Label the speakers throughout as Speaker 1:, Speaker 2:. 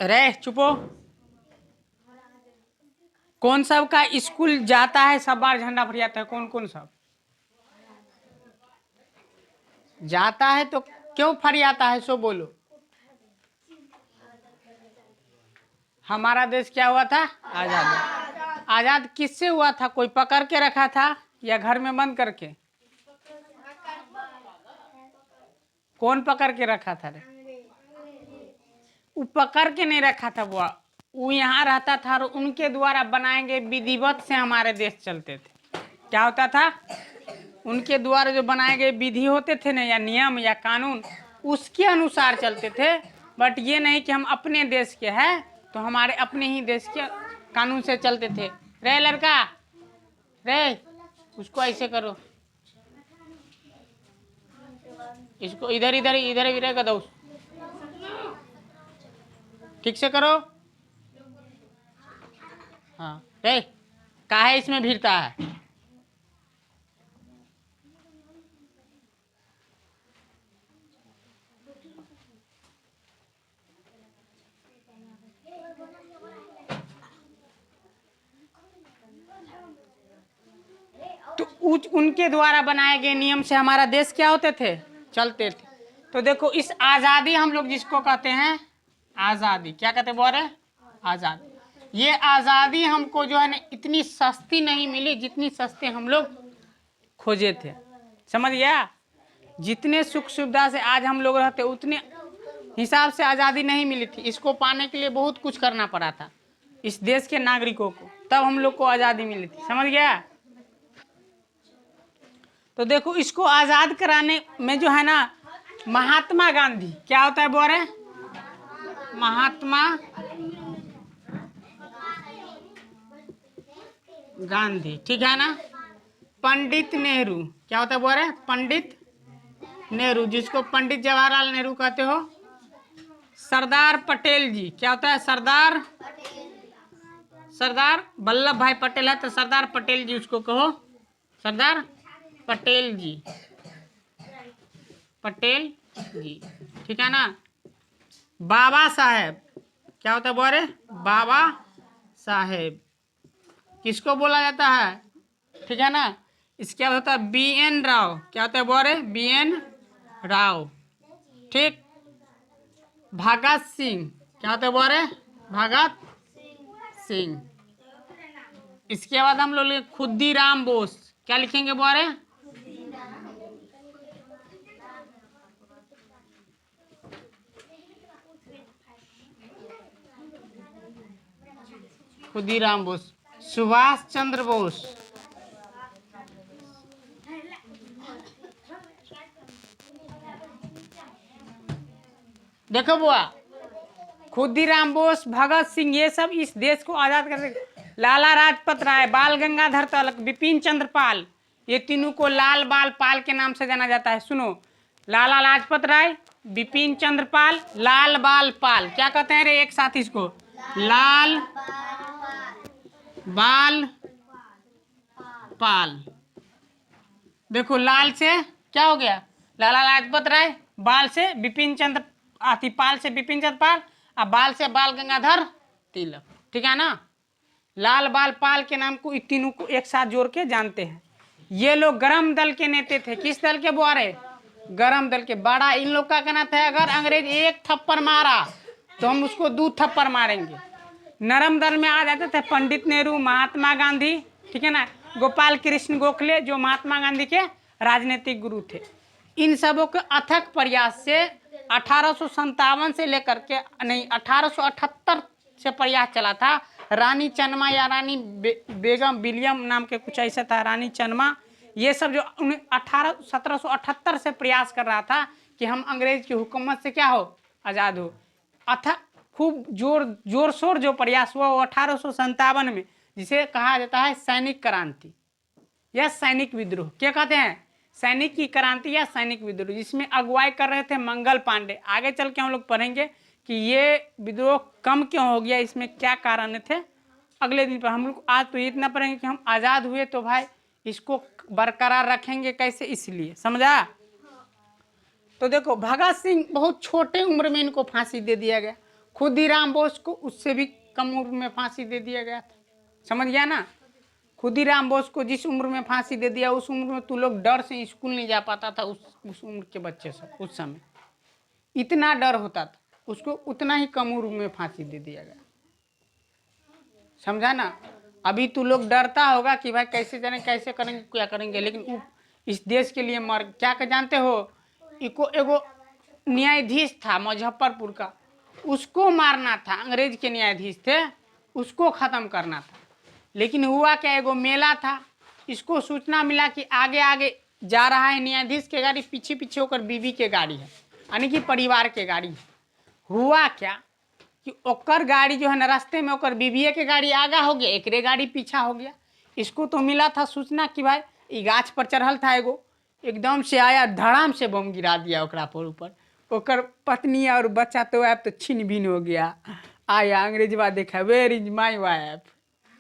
Speaker 1: रे चुपो। कौन सब का स्कूल जाता है सब बार झंडा फहराता है? कौन कौन सब जाता है तो क्यों फरियाता है सो बोलो। हमारा देश क्या हुआ था? आजाद। आजाद किससे हुआ था? कोई पकड़ के रखा था या घर में बंद करके? कौन पकड़ के रखा था रे? वो पकड़ के नहीं रखा था वो यहाँ रहता था और उनके द्वारा बनाएंगे विधिवत से हमारे देश चलते थे। क्या होता था? उनके द्वारा जो बनाए गए विधि होते थे ना, या नियम या कानून, उसके अनुसार चलते थे। बट ये नहीं कि हम अपने देश के हैं तो हमारे अपने ही देश के कानून से चलते थे। रे लड़का, रे उसको ऐसे करो, इसको इधर इधर इधर इधर कर दो, ठीक से करो। हाँ रे, काहे इसमें भिड़ता है? तो उनके द्वारा बनाए गए नियम से हमारा देश क्या होते थे? चलते थे। तो देखो, इस आज़ादी हम लोग जिसको कहते हैं आज़ादी, क्या कहते हैं बोरे? आज़ादी। ये आज़ादी हमको जो है ना इतनी सस्ती नहीं मिली जितनी सस्ते हम लोग खोजे थे। समझ गया? जितने सुख सुविधा से आज हम लोग रहते उतने हिसाब से आज़ादी नहीं मिली थी। इसको पाने के लिए बहुत कुछ करना पड़ा था इस देश के नागरिकों को, तब हम लोग को आज़ादी मिली थी। समझ गया? तो देखो, इसको आज़ाद कराने में जो है ना महात्मा गांधी, क्या होता है बोल रहे? महात्मा गांधी, ठीक है ना। पंडित नेहरू, क्या होता है बोल रहे? पंडित नेहरू, जिसको पंडित जवाहरलाल नेहरू कहते हो। सरदार पटेल जी, क्या होता है? सरदार वल्लभ भाई पटेल है तो सरदार पटेल जी उसको कहो, सरदार पटेल जी, पटेल जी, ठीक है ना। बाबा साहेब, क्या होता है बोरे? बाबा साहेब, किसको बोला जाता है? ठीक है ना। इसके बाद होता है BN राव, क्या होता है बोरे? BN राव, ठीक। भगत सिंह, क्या होता है बोरे? भगत सिंह। इसके बाद हम लोग खुद्दीराम बोस, क्या लिखेंगे बोरे? खुद्दीराम बोस। सुभाष चंद्र बोस, देखो बुआ, खुद्दीराम बोस, भगत सिंह, ये सब इस देश को आजाद कर सके। लाला लाजपत राय, बाल गंगाधर तिलक, बिपिन चंद्र पाल, ये तीनों को लाल बाल पाल के नाम से जाना जाता है। सुनो, लाला लाजपत राय, बिपिन चंद्र पाल, लाल बाल पाल, क्या कहते हैं रे एक साथ इसको? लाल बाल पाल। देखो, लाल से क्या हो गया? लाला लाजपत राय, बाल से बिपिन चंद्र पाल से बिपिन चंद्र पाल, और बाल से बाल गंगाधर तिलक, ठीक है ना। लाल बाल पाल के नाम को तीनों को एक साथ जोड़ के जानते हैं। ये लोग गरम दल के नेता थे। किस दल के बुआरे? गरम दल के। बड़ा इन लोग का कहना था अगर अंग्रेज एक थप्पड़ मारा तो हम उसको 2 थप्पड़ मारेंगे। नरम दल में आ जाते थे पंडित नेहरू, महात्मा गांधी, ठीक है ना, गोपाल कृष्ण गोखले, जो महात्मा गांधी के राजनीतिक गुरु थे। इन सबों के अथक प्रयास से 1857 से लेकर के नहीं 1878 से प्रयास चला था। रानी चन्मा या रानी बेगम विलियम नाम के कुछ ऐसा था, रानी चन्मा, ये सब जो 1778 से प्रयास कर रहा था कि हम अंग्रेज की हुकूमत से क्या हो, आज़ाद हो। अथक खूब जोर शोर जो प्रयास हुआ वो 1857 में, जिसे कहा जाता है सैनिक क्रांति या सैनिक विद्रोह। क्या कहते हैं? सैनिक की क्रांति या सैनिक विद्रोह, जिसमें अगुवाई कर रहे थे मंगल पांडे। आगे चल के हम लोग पढ़ेंगे कि ये विद्रोह कम क्यों हो गया, इसमें क्या कारण थे, अगले दिन पर। हम लोग आज तो इतना पढ़ेंगे कि हम आज़ाद हुए तो भाई इसको बरकरार रखेंगे कैसे, इसलिए। समझा? तो देखो, भगत सिंह बहुत छोटे उम्र में इनको फांसी दे दिया गया। खुदीराम बोस को उससे भी कम उम्र में फांसी दे दिया गया था, समझ गया ना। खुदीराम बोस को जिस उम्र में फांसी दे दिया, उस उम्र में तू लोग डर से स्कूल नहीं जा पाता था। उस उम्र के बच्चे सब उस समय इतना डर होता था, उसको उतना ही कम उम्र में फांसी दे दिया गया, समझा ना। अभी तू लोग डरता होगा कि भाई कैसे जाने, कैसे करेंगे, क्या करेंगे, लेकिन इस देश के लिए मर क्या कर जानते हो। एगो न्यायाधीश था मुजफ्फरपुर का, उसको मारना था, अंग्रेज के न्यायाधीश थे, उसको खत्म करना था। लेकिन हुआ क्या, एगो मेला था, इसको सूचना मिला कि आगे आगे जा रहा है न्यायाधीश के गाड़ी, पीछे पीछे होकर बीबी के गाड़ी है, यानी कि परिवार के गाड़ी है। हुआ क्या कि ओकर गाड़ी जो है ना, रास्ते में ओकर बीबीए के गाड़ी आगा हो गया, एकरे गाड़ी पीछा हो गया। इसको तो मिला था सूचना कि भाई ये गाछ पर चढ़ल था एगो, एकदम से आया, धड़ाम से बम गिरा दिया ओकरा पर ऊपर। ओकर पत्नी और बच्चा तो अब तो छिन भिन हो गया। आया अंग्रेजवा देखा, वेयर इज माई वाइफ,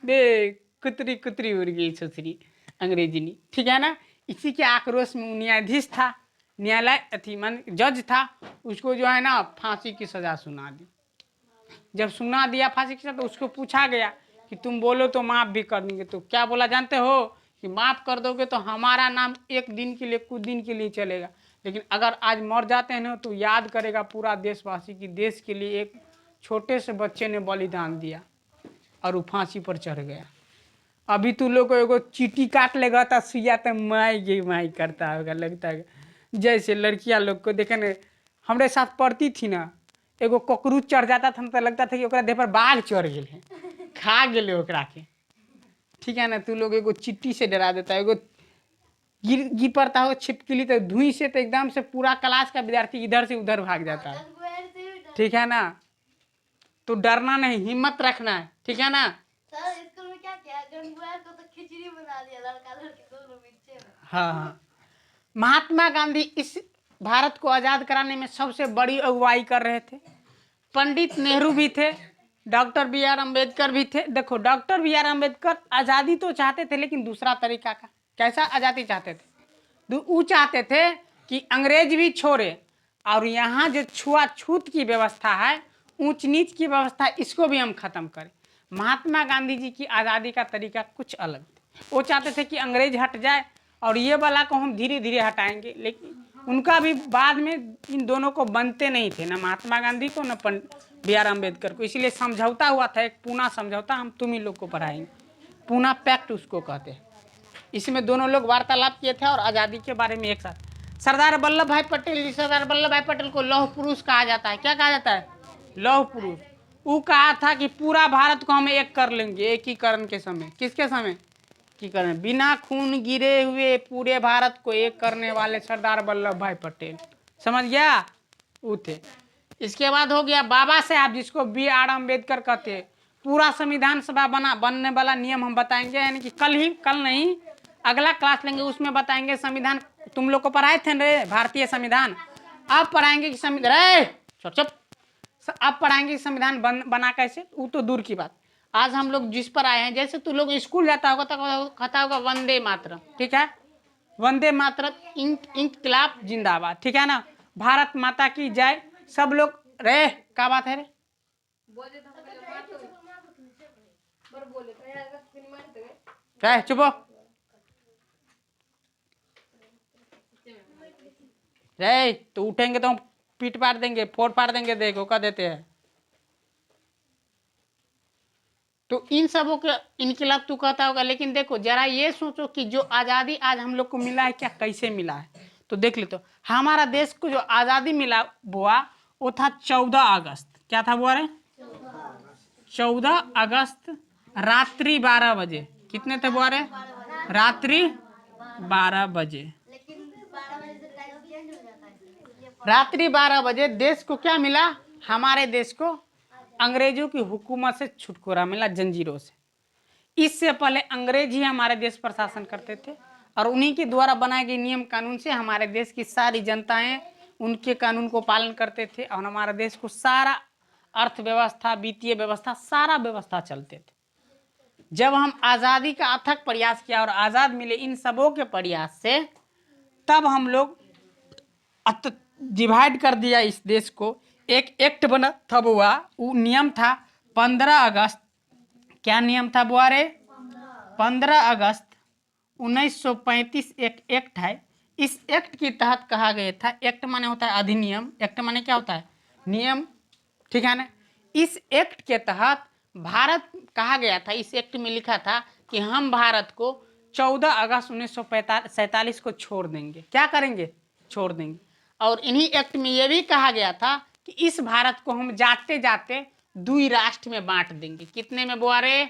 Speaker 1: देख कुतरी कुतरी उड़ गई ससुरी अंग्रेजनी, ठीक है ना। इसी के आक्रोश में न्यायाधीश था, न्यायालय अथी मन जज था, उसको जो है ना फांसी की सजा सुना दी। जब सुना दिया फांसी की सजा, तो उसको पूछा गया कि तुम बोलो तो माफ़ भी कर देंगे। तो क्या बोला जानते हो कि माफ़ कर दोगे तो हमारा नाम एक दिन के लिए, कुछ दिन के लिए चलेगा, लेकिन अगर आज मर जाते हैं ना तो याद करेगा पूरा देशवासी की देश के लिए एक छोटे से बच्चे ने बलिदान दिया और वो फांसी पर चढ़ गया। अभी तू लोग को एगो चीटी काट लेगा तो सुइया तो माई गे माई करता होगा, लगता है जैसे लड़कियां लोग को देखे ना, हमारे साथ पढ़ती थी ना, एगो ककरूच चढ़ जाता था तो लगता था कि ओकरा देह पर बाघ चढ़ गए हैं, खा गए ओकरा के, ठीक है ना। तू लोग एगो चिट्टी से डरा देता है, एगो गिर पड़ता हो छिपकली तो धुई से तो एकदम से पूरा क्लास का विद्यार्थी इधर से उधर भाग जाता है, ठीक है ना। तो डरना नहीं, हिम्मत रखना है, ठीक है ना।
Speaker 2: स्कूल में क्या किया, गणगौर को तो खिचड़ी बना दिया, लड़का लड़की दोनों बीच में।
Speaker 1: हाँ, महात्मा गांधी इस भारत को आज़ाद कराने में सबसे बड़ी अगुवाई कर रहे थे। पंडित नेहरू भी थे, डॉक्टर बी आर अम्बेडकर भी थे। देखो डॉक्टर बी आर अम्बेडकर आज़ादी तो चाहते थे, लेकिन दूसरा तरीका का। कैसा आज़ादी चाहते थे, वो चाहते थे कि अंग्रेज भी छोड़े और यहाँ जो छुआछूत की व्यवस्था है, ऊंच नीच की व्यवस्था, इसको भी हम खत्म करें। महात्मा गांधी जी की आज़ादी का तरीका कुछ अलग थे। वो चाहते थे कि अंग्रेज हट जाए और ये वाला को हम धीरे धीरे हटाएंगे, लेकिन उनका भी बाद में इन दोनों को बनते नहीं थे, ना महात्मा गांधी को, ना बी आर अम्बेडकर को। इसलिए समझौता हुआ था, एक पूना समझौता, हम तुम ही लोग को पढ़ाएंगे, पूना पैक्ट उसको कहते हैं। इसमें दोनों लोग वार्तालाप किए थे और आज़ादी के बारे में एक साथ। सरदार वल्लभ भाई पटेल, सरदार वल्लभ भाई पटेल को लौह पुरुष कहा जाता है। क्या कहा जाता है, लौह पुरुष। वो कहा था कि पूरा भारत को हम एक कर लेंगे, एकीकरण के समय। किसके समय एकीकरण, बिना खून गिरे हुए पूरे भारत को एक करने वाले सरदार वल्लभ भाई पटेल, समझ गया, वो थे। इसके बाद हो गया बाबा साहब, जिसको बी आर अम्बेडकर कहते हैं। पूरा संविधान सभा बनने वाला नियम हम बताएंगे, यानी कि कल नहीं, अगला क्लास लेंगे, उसमें बताएंगे संविधान। तुम लोग को पढ़ाए थे रे भारतीय संविधान, अब पढ़ाएंगे कि संविधान, चुप, अब पढ़ाएंगे संविधान बना कैसे, वो तो दूर की बात। आज हम लोग जिस पर आए हैं, जैसे तू लोग स्कूल जाता होगा तो कहता होगा वंदे मातरम, ठीक है, वंदे मातरम, इंकलाब जिंदाबाद, ठीक है ना, भारत माता की जय। सब लोग रे, क्या बात है रे, क्या चुप हो रे, तो उठेंगे तो हम पीट पाट देंगे, फोड़ फाड़ देंगे, देखो क्या देते हैं। तो इन सबों के इनकलाब तू कहता होगा, लेकिन देखो जरा ये सोचो कि जो आज़ादी आज हम लोग को मिला है, क्या कैसे मिला है। तो देख ले, तो हमारा देश को जो आज़ादी मिला बुआ, वो था 14 अगस्त। क्या था बुआ रे, 14 अगस्त रात्रि 12 बजे। कितने थे बुआ रे, रात्रि 12 बजे।
Speaker 2: लेकिन 12 बजे से टाइम चेंज हो जाता है।
Speaker 1: रात्रि 12 बजे देश को क्या मिला, हमारे देश को अंग्रेजों की हुकूमत से छुटकारा मिला, जंजीरों से। इससे पहले अंग्रेज ही हमारे देश पर शासन करते थे, और उन्हीं के द्वारा बनाए गए नियम कानून से हमारे देश की सारी जनताएं उनके कानून को पालन करते थे, और हमारे देश को सारा अर्थव्यवस्था, वित्तीय व्यवस्था, सारा व्यवस्था चलते थे। जब हम आज़ादी का अथक प्रयास किया और आज़ाद मिले इन सबों के प्रयास से, तब हम लोग डिवाइड कर दिया इस देश को, एक एक्ट बना था बुआ, वो नियम था 15 अगस्त। क्या नियम था बुआ रे? 15 अगस्त 1935 एक एक्ट है। इस एक्ट के तहत कहा गया था, एक्ट माने होता है अधिनियम, एक्ट माने क्या होता है? नियम, ठीक है ना। इस एक्ट के तहत भारत कहा गया था, इस एक्ट में लिखा था कि हम भारत को 14 अगस्त 1947 को छोड़ देंगे। क्या करेंगे? छोड़ देंगे। और इन्हीं एक्ट में यह भी कहा गया था कि इस भारत को हम जाते जाते 2 राष्ट्र में बांट देंगे। कितने में बुआ रे?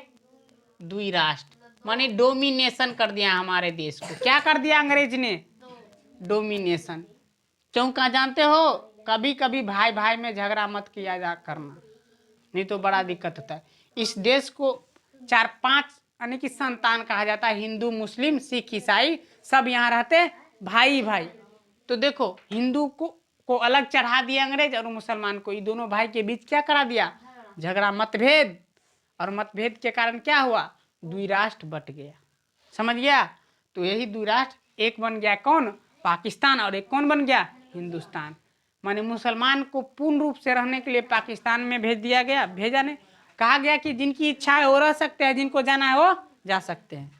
Speaker 1: 2 राष्ट्र, माने डोमिनेशन कर दिया हमारे देश को। क्या कर दिया अंग्रेज ने? डोमिनेशन। क्यों? का जानते हो? कभी कभी भाई भाई में झगड़ा मत किया जा करना, नहीं तो बड़ा दिक्कत होता है। इस देश को 4-5 यानी कि संतान कहा जाता है, हिंदू मुस्लिम सिख ईसाई सब यहाँ रहते भाई भाई। तो देखो हिंदू को अलग चढ़ा दिया अंग्रेज और मुसलमान को, ये दोनों भाई के बीच क्या करा दिया? झगड़ा, मतभेद। और मतभेद के कारण क्या हुआ? 2 राष्ट्र बट गया। समझ गया? तो यही 2 राष्ट्र एक बन गया कौन? पाकिस्तान। और एक कौन बन गया? हिंदुस्तान। माने मुसलमान को पूर्ण रूप से रहने के लिए पाकिस्तान में भेज दिया गया। भेजा ने कहा गया कि जिनकी इच्छा है वो रह सकते हैं, जिनको जाना है वो जा सकते हैं।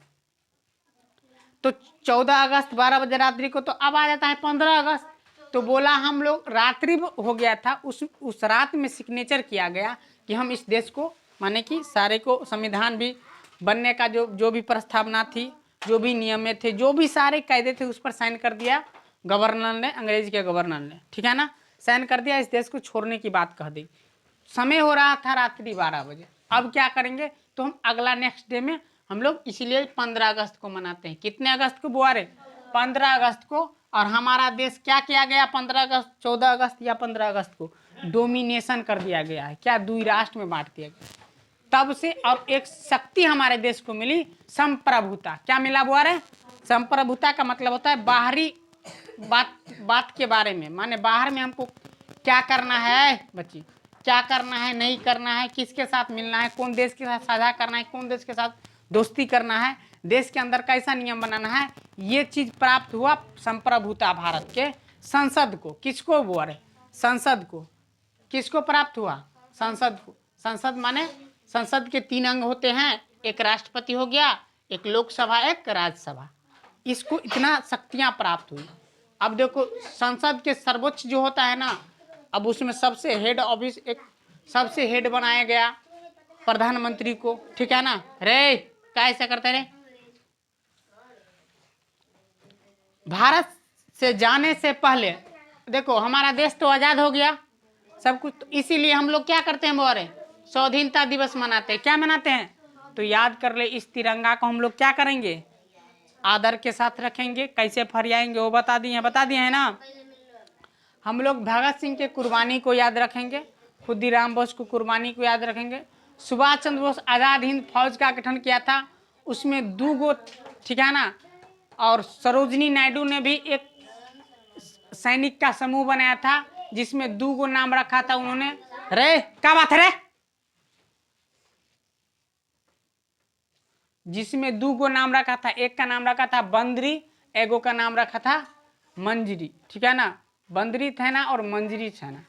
Speaker 1: तो 14 अगस्त 12 बजे रात्रि को, तो अब आ जाता है 15 अगस्त। तो बोला हम लोग, रात्रि हो गया था, उस रात में सिग्नेचर किया गया कि हम इस देश को, माने कि सारे को संविधान भी बनने का जो भी प्रस्तावना थी, जो भी नियम थे, जो भी सारे कायदे थे, उस पर साइन कर दिया गवर्नर ने, अंग्रेज के गवर्नर ने, ठीक है ना। साइन कर दिया, इस देश को छोड़ने की बात कह दी। समय हो रहा था रात्रि 12 बजे। अब क्या करेंगे? तो हम अगला नेक्स्ट डे में हम लोग इसीलिए 15 अगस्त को मनाते हैं। कितने अगस्त को बुआ रे? 15 अगस्त को। और हमारा देश क्या किया गया 15 अगस्त, 14 अगस्त या 15 अगस्त को? डोमिनेशन कर दिया गया है। क्या? 2 राष्ट्र में बांट दिया गया। तब से और एक शक्ति हमारे देश को मिली, संप्रभुता। क्या मिला बुआ रे? संप्रभुता का मतलब होता है बाहरी बात के बारे में, माने बाहर में हमको क्या करना है बच्ची, क्या करना है, नहीं करना है, किसके साथ मिलना है, कौन देश के साथ साझा करना है, कौन देश के साथ दोस्ती करना है, देश के अंदर कैसा नियम बनाना है, ये चीज प्राप्त हुआ संप्रभुता भारत के संसद को। किसको बुआ रे? संसद को। किसको प्राप्त हुआ? संसद को। संसद माने संसद के 3 अंग होते हैं, एक राष्ट्रपति हो गया, एक लोकसभा, एक राज्यसभा। इसको इतना शक्तियां प्राप्त हुई। अब देखो संसद के सर्वोच्च जो होता है ना, अब उसमें सबसे हेड ऑफिस, एक सबसे हेड बनाया गया प्रधानमंत्री को, ठीक है ना। रे कैसे करते रे? भारत से जाने से पहले देखो हमारा देश तो आजाद हो गया सब कुछ, तो इसीलिए हम लोग क्या करते हैं बोरे? स्वाधीनता दिवस मनाते हैं। क्या मनाते हैं? तो याद कर ले, इस तिरंगा को हम लोग क्या करेंगे? आदर के साथ रखेंगे। कैसे फरियाएंगे वो बता दिए हैं ना। हम लोग भगत सिंह के कुर्बानी को याद रखेंगे, खुदीराम बोस को कुर्बानी को याद रखेंगे। सुभाष चंद्र बोस आज़ाद हिंद फौज का गठन किया था, उसमें 2 गो, ठीक है ना। और सरोजनी नायडू ने भी एक सैनिक का समूह बनाया था, जिसमें 2 गो नाम रखा था उन्होंने। रे क्या बात है रे? जिसमें 2 गो नाम रखा था, एक का नाम रखा था बंदरी, एगो का नाम रखा था मंजरी, ठीक है ना। बंदरी थे ना और मंजरी थे ना।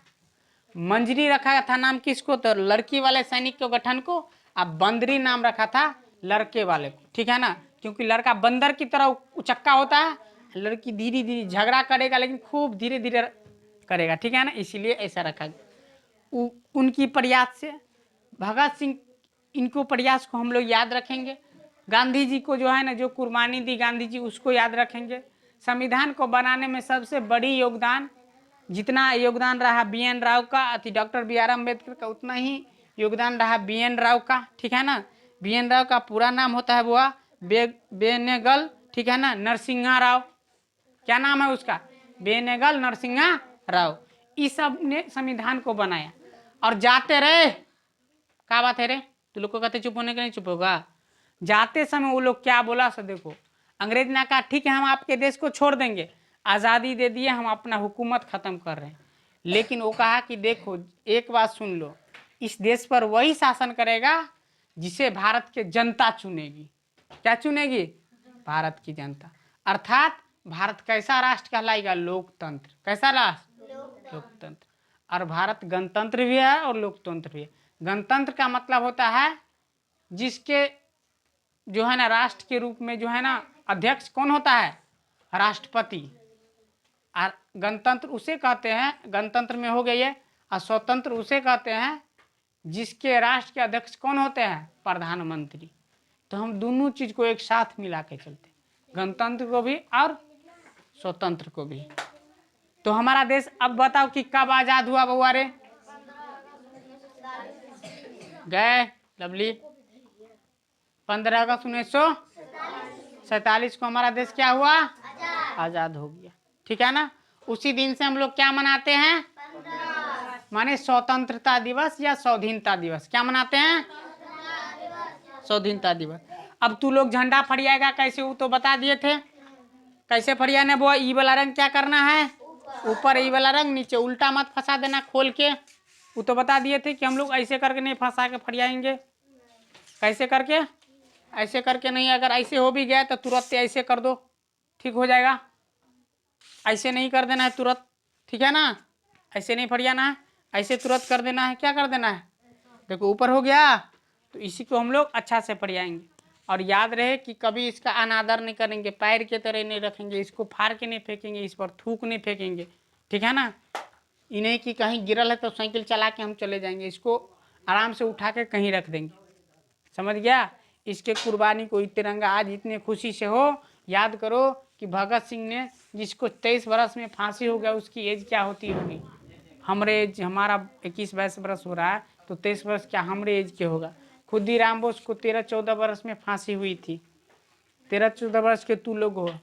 Speaker 1: मंजरी रखा था नाम किसको? तो लड़की वाले सैनिक के गठन को। अब बंदरी नाम रखा था लड़के वाले को, ठीक है ना। क्योंकि लड़का बंदर की तरह उचक्का होता है, लड़की धीरे धीरे झगड़ा करेगा लेकिन खूब धीरे धीरे करेगा, ठीक है ना, इसीलिए ऐसा रखा गया। उनकी प्रयास से भगत सिंह, इनको प्रयास को हम लोग याद रखेंगे। गांधी जी को जो है ना, जो कुर्बानी दी गांधी जी, उसको याद रखेंगे। संविधान को बनाने में सबसे बड़ी योगदान, जितना योगदान रहा BN राव का, अति डॉक्टर BR अम्बेडकर का, उतना ही योगदान रहा BN राव का, ठीक है ना। BN राव का पूरा नाम होता है बुआ बेनेगल, ठीक है ना, नरसिंहा राव। क्या नाम है उसका? बेनेगल नरसिंहा राव। इस सब ने संविधान को बनाया। और जाते रहे, क्या बात है रे? तू लोग को कहते चुप होने के, नहीं चुप होगा। जाते समय वो लोग क्या बोला सो देखो, अंग्रेज ने कहा ठीक है हम आपके देश को छोड़ देंगे, आज़ादी दे दिए, हम अपना हुकूमत खत्म कर रहे हैं। लेकिन वो कहा कि देखो एक बात सुन लो, इस देश पर वही शासन करेगा जिसे भारत के जनता चुनेगी। क्या चुनेगी? भारत की जनता। अर्थात भारत कैसा राष्ट्र कहलाएगा? लोकतंत्र। कैसा राष्ट्र? लोकतंत्र। और भारत गणतंत्र भी है और लोकतंत्र भी है। गणतंत्र का मतलब होता है जिसके जो है ना राष्ट्र के रूप में जो है ना अध्यक्ष कौन होता है, राष्ट्रपति। और गणतंत्र उसे कहते हैं, गणतंत्र में हो गई है। और स्वतंत्र उसे कहते हैं जिसके राष्ट्र के अध्यक्ष कौन होते हैं, प्रधानमंत्री। तो हम दोनों चीज को एक साथ मिला के चलते, गणतंत्र को भी और स्वतंत्र को भी। तो हमारा देश अब बताओ कि कब आजाद हुआ बउआ रे? गए लवली 15 अगस्त 1947 को हमारा देश क्या हुआ, आजाद हो गया। ठीक है ना। उसी दिन से हम लोग क्या मनाते हैं, माने स्वतंत्रता दिवस या स्वाधीनता दिवस। क्या मनाते हैं, स्वाधीनता दिवस। अब तू लोग झंडा फहराएगा कैसे, वो तो बता दिए थे कैसे फहराने। वो ई वाला रंग क्या करना है, ऊपर ई वाला रंग, नीचे उल्टा मत फंसा देना खोल के। वो तो बता दिए थे कि हम लोग ऐसे करके नहीं फंसा के फरियाएंगे। कैसे करके, ऐसे करके नहीं। अगर ऐसे हो भी गया तो तुरंत ऐसे कर दो, ठीक हो जाएगा। ऐसे नहीं कर देना है तुरंत, ठीक है ना। ऐसे नहीं फरियाना है, ऐसे तुरंत कर देना है। क्या कर देना है, देखो ऊपर हो गया। तो इसी को हम लोग अच्छा से फरियाएंगे। और याद रहे कि कभी इसका अनादर नहीं करेंगे, पैर के तरह नहीं रखेंगे, इसको फाड़ के नहीं फेंकेंगे, इस पर थूक नहीं फेंकेंगे। ठीक है ना। इन्हें कि कहीं गिरल है तो साइकिल चला के हम चले जाएंगे, इसको आराम से उठा के कहीं रख देंगे। समझ गया। इसके कुर्बानी को तिरंगा आज इतने खुशी से हो। याद करो कि भगत सिंह ने, जिसको 23 वर्ष में फांसी हो गया, उसकी एज क्या होती होगी। हमरे एज, हमारा 21-22 वर्ष हो रहा है, तो 23 वर्ष क्या हमरे एज के होगा। खुदीराम बोस को 13-14 वर्ष में फांसी हुई थी। 13-14 वर्ष के तू लोग हो।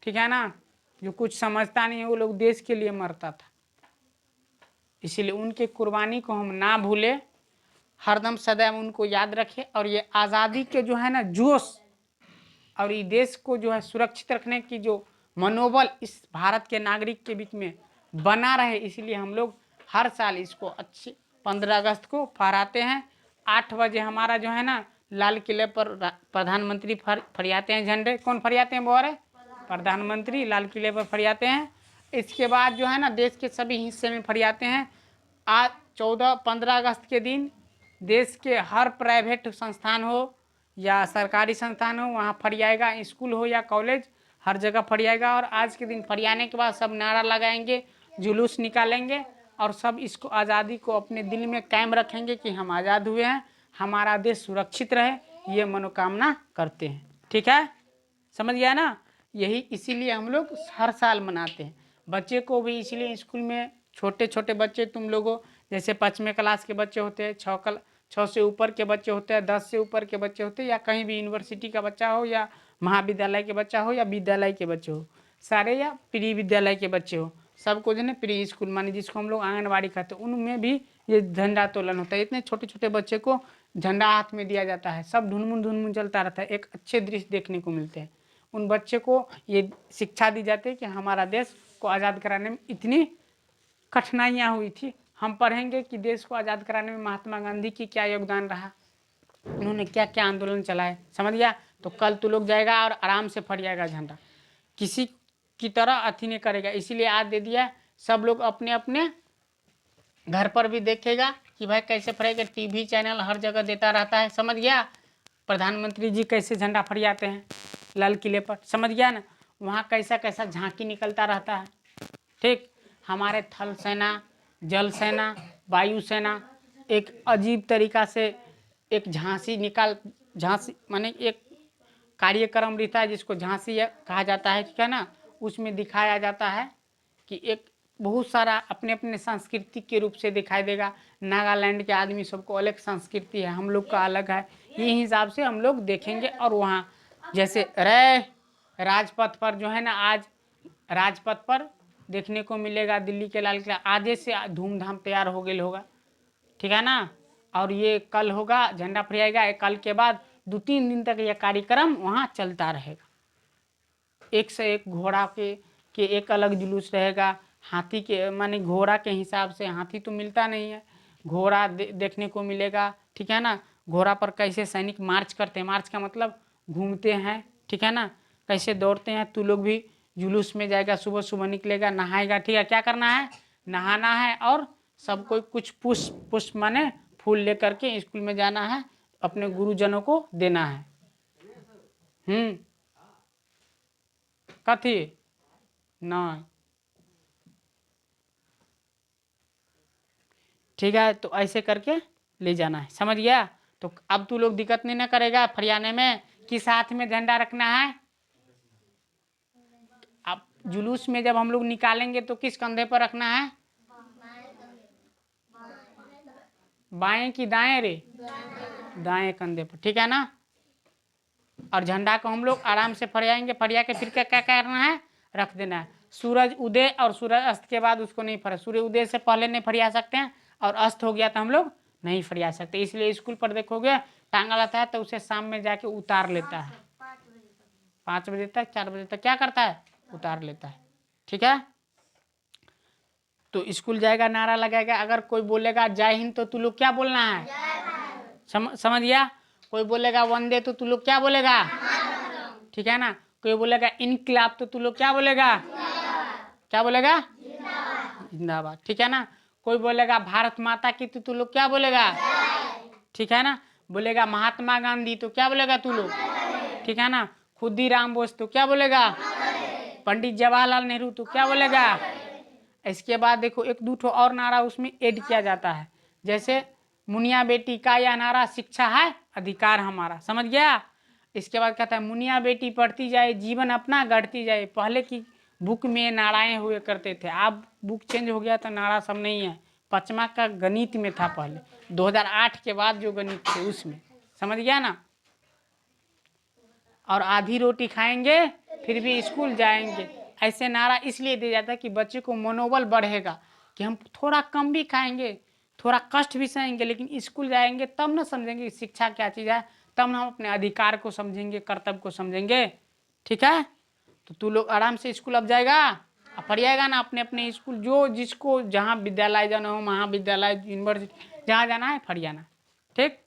Speaker 1: ठीक है ना। जो कुछ समझता नहीं है वो लोग देश के लिए मरता था। इसीलिए उनके कुर्बानी को हम ना भूले, हरदम सदैव उनको याद रखें। और ये आज़ादी के जो है ना जोश, और ये देश को जो है सुरक्षित रखने की जो मनोबल इस भारत के नागरिक के बीच में बना रहे, इसलिए हम लोग हर साल इसको अच्छे 15 अगस्त को फहराते हैं। 8 बजे हमारा जो है ना लाल किले पर प्रधानमंत्री फरियाते हैं झंडे। कौन फरियाते हैं बोरे, प्रधानमंत्री लाल किले पर फरियाते हैं। इसके बाद जो है ना देश के सभी हिस्से में फरियाते हैं। आज 15 अगस्त के दिन देश के हर प्राइवेट संस्थान हो या सरकारी संस्थान हो, वहाँ फरियाएगा। स्कूल हो या कॉलेज, हर जगह फरियाएगा। और आज के दिन फरियाने के बाद सब नारा लगाएंगे, जुलूस निकालेंगे, और सब इसको आज़ादी को अपने दिल में कायम रखेंगे कि हम आज़ाद हुए हैं, हमारा देश सुरक्षित रहे, ये मनोकामना करते हैं। ठीक है, समझ गया ना। यही इसीलिए हम लोग हर साल मनाते हैं। बच्चे को भी इसलिए स्कूल में, छोटे छोटे बच्चे तुम लोगों जैसे 5वें क्लास के बच्चे होते हैं, 6 से ऊपर के बच्चे होते हैं, 10 से ऊपर के बच्चे होते हैं, या कहीं भी यूनिवर्सिटी का बच्चा हो, या महाविद्यालय के बच्चा हो, या विद्यालय के बच्चे हो सारे, या प्री विद्यालय के बच्चे हो, सबको जो है प्री स्कूल माने जिसको हम लोग आंगनबाड़ी कहते हैं, उनमें भी ये झंडा तोलन होता है। इतने छोटे छोटे बच्चे को झंडा हाथ में दिया जाता है, सब ढुनमुन चलता रहता है, एक अच्छे दृश्य देखने को मिलते हैं। उन बच्चे को ये शिक्षा दी जाती है कि हमारा देश को आज़ाद कराने में इतनी कठिनाइयाँ हुई थी। हम पढ़ेंगे कि देश को आज़ाद कराने में महात्मा गांधी की क्या योगदान रहा, उन्होंने क्या क्या आंदोलन चलाए। समझ गया। तो कल तू लोग जाएगा और आराम से फरियाएगा झंडा, किसी की तरह अथी नहीं करेगा। इसीलिए आज दे दिया, सब लोग अपने अपने घर पर भी देखेगा कि भाई कैसे फरियाएगा। टीवी चैनल हर जगह देता रहता है। समझ गया। प्रधानमंत्री जी कैसे झंडा फरियाते हैं लाल किले पर, समझ गया ना। वहाँ कैसा कैसा झांकी निकलता रहता है। ठीक, हमारे थल सेना, जल सेना, वायु सेना एक अजीब तरीका से एक झांसी माने एक कार्यक्रम रहता है जिसको झांसी कहा जाता है। ठीक है ना। उसमें दिखाया जाता है कि एक बहुत सारा अपने अपने संस्कृति के रूप से दिखाई देगा। नागालैंड के आदमी सबको अलग संस्कृति है, हम लोग का अलग है। ये हिसाब से हम लोग देखेंगे। और वहाँ जैसे राजपथ पर जो है ना, आज राजपथ पर देखने को मिलेगा दिल्ली के लाल किला आजे से धूमधाम तैयार हो गया होगा। ठीक है ना। और ये कल होगा, झंडा फहराएगा। कल के बाद 2-3 दिन तक यह कार्यक्रम वहाँ चलता रहेगा। एक से एक घोड़ा के एक अलग जुलूस रहेगा। हाथी के माने घोड़ा के हिसाब से, हाथी तो मिलता नहीं है, घोड़ा देखने को मिलेगा। ठीक है ना। घोड़ा पर कैसे सैनिक मार्च करते हैं, मार्च का मतलब घूमते हैं। ठीक है ना। कैसे दौड़ते हैं। तू लोग भी जुलूस में जाएगा, सुबह सुबह निकलेगा, नहाएगा। ठीक है, क्या करना है, नहाना है और सब कोई कुछ पुष्प पुष्प माने फूल लेकर के स्कूल में जाना है, अपने गुरुजनों को देना है। कथी नहीं, ठीक है, तो ऐसे करके ले जाना है, समझ गया। तो अब तू लोग दिक्कत नहीं ना करेगा फरियाने में कि साथ में झंडा रखना है। अब जुलूस में जब हम लोग निकालेंगे तो किस कंधे पर रखना है, बाएं की दाएं रे, दाएं कंधे पर, ठीक है ना। और झंडा को हम लोग आराम से फरियाएंगे, फरिया के फिर क्या क्या करना है, रख देना है। सूरज उदय और सूरज अस्त के बाद उसको नहीं फरिया, सूर्य उदय से पहले नहीं फरिया सकते हैं, और अस्त हो गया तो हम लोग नहीं फरिया सकते। इसलिए स्कूल पर देखोगे टांगा रहता है तो उसे शाम में जाके उतार लेता है, 5 बजे तक 4 बजे तक क्या करता है, उतार लेता है, ठीक है। तो स्कूल जाएगा, नारा लगाएगा, अगर कोई बोलेगा जय हिंद तो तू लोग क्या बोलना है, समझ गया। कोई बोलेगा वंदे तो तू लोग क्या बोलेगा, ठीक है ना। कोई बोलेगा इनकलाब तो तू लोग क्या बोलेगा, क्या बोलेगा, जिंदाबाद, ठीक है ना। कोई बोलेगा भारत माता की तो तू लोग क्या बोलेगा, ठीक है ना। बोलेगा महात्मा गांधी तो क्या बोलेगा तू लोग, ठीक है ना। खुदीराम बोस तो क्या बोलेगा, पंडित जवाहरलाल नेहरू तो क्या बोलेगा। इसके बाद देखो एक दो और नारा उसमें ऐड किया जाता है, जैसे मुनिया बेटी का यह नारा शिक्षा है अधिकार हमारा, समझ गया। इसके बाद कहता है मुनिया बेटी पढ़ती जाए जीवन अपना गढ़ती जाए। पहले की बुक में नाराएं हुए करते थे, अब बुक चेंज हो गया तो नारा सब नहीं है। 5वां का गणित में था पहले, 2008 के बाद जो गणित थे उसमें, समझ गया ना। और आधी रोटी खाएंगे फिर भी स्कूल जाएंगे, ऐसे नारा इसलिए दिया जाता है कि बच्चे को मनोबल बढ़ेगा कि हम थोड़ा कम भी खाएंगे, थोड़ा कष्ट भी सहेंगे, लेकिन स्कूल जाएंगे तब ना समझेंगे कि शिक्षा क्या चीज़ है, तब ना हम अपने अधिकार को समझेंगे, कर्तव्य को समझेंगे, ठीक है। तो तू लोग आराम से स्कूल अब जाएगा, अब पढ़िएगा ना अपने अपने स्कूल, जो जिसको जहाँ विद्यालय जाना हो, महाविद्यालय, यूनिवर्सिटी, जहाँ जाना है पढ़ियाना, ठीक।